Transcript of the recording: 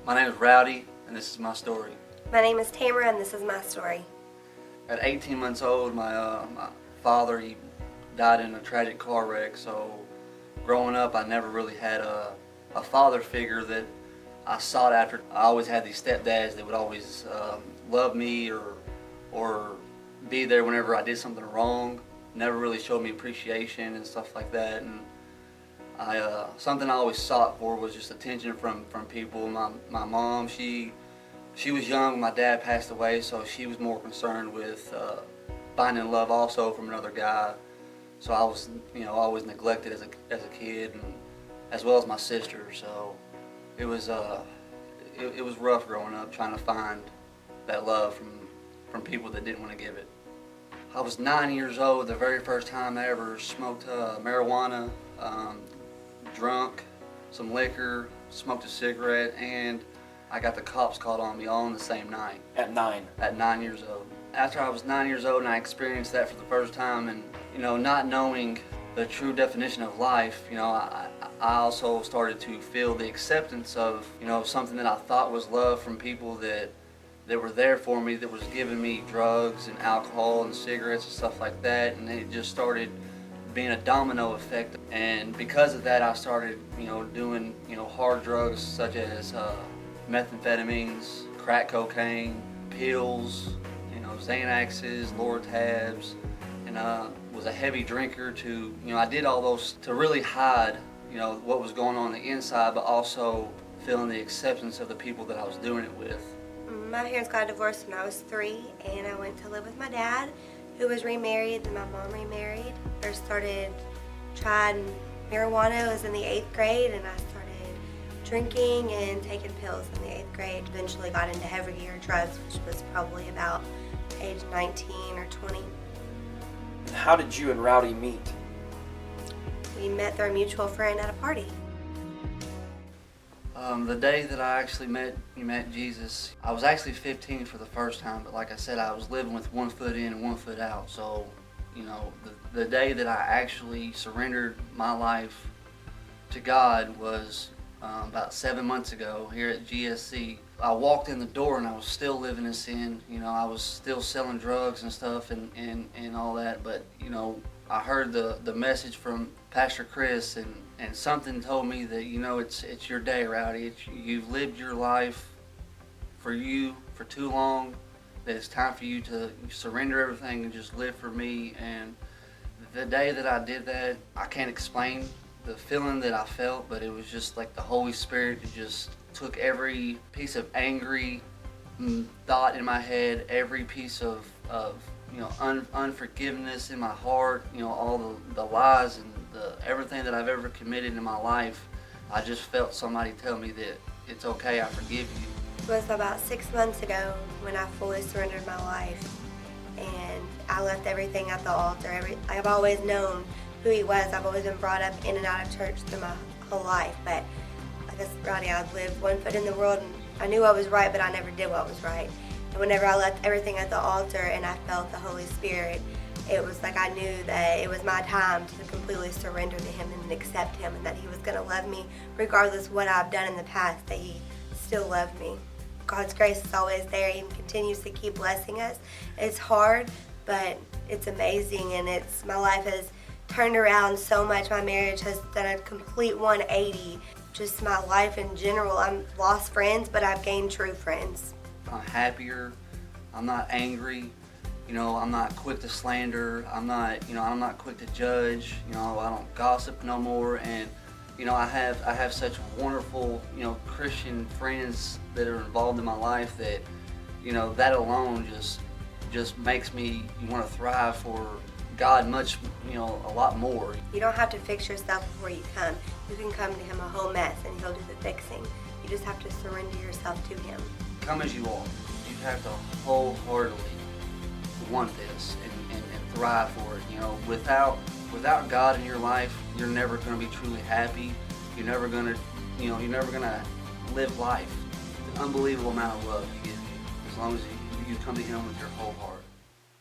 My name is Rowdy, and this is my story. My name is Tamara, and this is my story. At 18 months old, my father, he died in a tragic car wreck. So growing up, I never really had a father figure that I sought after. I always had these stepdads that would always love me or be there whenever I did something wrong. Never really showed me appreciation and stuff like that. And something I always sought for was just attention from people. My mom, she was young when my dad passed away, so she was more concerned with finding love also from another guy. So I was, always neglected as a kid, and as well as my sister. So it was rough growing up trying to find that love from people that didn't want to give it. I was 9 years old the very first time I ever smoked marijuana, drunk some liquor, smoked a cigarette, and I got the cops called on me all in the same night. At 9? At 9 years old. After I was 9 years old and I experienced that for the first time, and not knowing the true definition of life, I also started to feel the acceptance of, something that I thought was love from people that were there for me, that was giving me drugs and alcohol and cigarettes and stuff like that, and it just started being a domino effect. And because of that, I started, doing, hard drugs such as methamphetamines, crack cocaine, pills, Xanaxes, Lortabs, and was a heavy drinker to, I did all those to really hide, what was going on the inside, but also feeling the acceptance of the people that I was doing it with. My parents got divorced when I was 3, and I went to live with my dad, who was remarried. Then my mom remarried. First started trying marijuana. I was in the 8th grade, and I started drinking and taking pills in the 8th grade. Eventually got into heavier drugs, which was probably about age 19 or 20. And how did you and Rowdy meet? We met through a mutual friend at a party. The day that I actually met Jesus, I was actually 15 for the first time, but like I said, I was living with one foot in and one foot out. So, the day that I actually surrendered my life to God was about 7 months ago here at GSC. I walked in the door and I was still living in sin. I was still selling drugs and stuff and all that, but I heard the message from Pastor Chris, and something told me that it's your day, Rowdy. You've lived your life for too long, that it's time for you to surrender everything and just live for me. And the day that I did that, I can't explain the feeling that I felt, but it was just like the Holy Spirit just took every piece of angry thought in my head, every piece of unforgiveness in my heart, all the lies and everything that I've ever committed in my life. I just felt somebody tell me that it's okay, I forgive you. It was about 6 months ago when I fully surrendered my life, and I left everything at the altar. I've always known who he was. I've always been brought up in and out of church through my whole life, but I guess, Rowdy, I've lived one foot in the world, and I knew what was right, but I never did what was right. And whenever I left everything at the altar and I felt the Holy Spirit, it was like I knew that it was my time to completely surrender to him and accept him, and that he was going to love me regardless of what I've done in the past, that he still loved me. God's grace is always there. He continues to keep blessing us. It's hard, but it's amazing, and my life has turned around so much. My marriage has done a complete 180. Just my life in general. I've lost friends, but I've gained true friends. I'm happier. I'm not angry. I'm not quick to slander. I'm not quick to judge. I don't gossip no more. And I have such wonderful Christian friends that are involved in my life that that alone just makes me want to thrive for God much, a lot more. You don't have to fix yourself before you come. You can come to him a whole mess and he'll do the fixing. You just have to surrender yourself to him. Come as you are. You have to wholeheartedly want this and thrive for it. Without God in your life, you're never going to be truly happy. You're never going to live life. It's an unbelievable amount of love he gives you as long as you come to him with your whole heart.